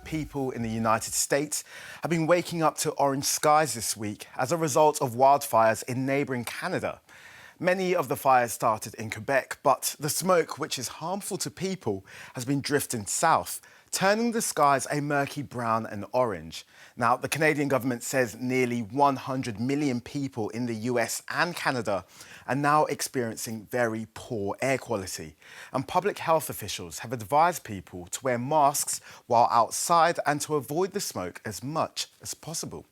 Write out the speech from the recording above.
people in the United States have been waking up to orange skies this week as a result of wildfires in neighbouring Canada. Many of the fires started in Quebec, but the smoke, which is harmful to people, has been drifting south, turning the skies a murky brown and orange. Now, the Canadian government says nearly 100 million people in the US and Canada are now experiencing very poor air quality. And public health officials have advised people to wear masks while outside and to avoid the smoke as much as possible.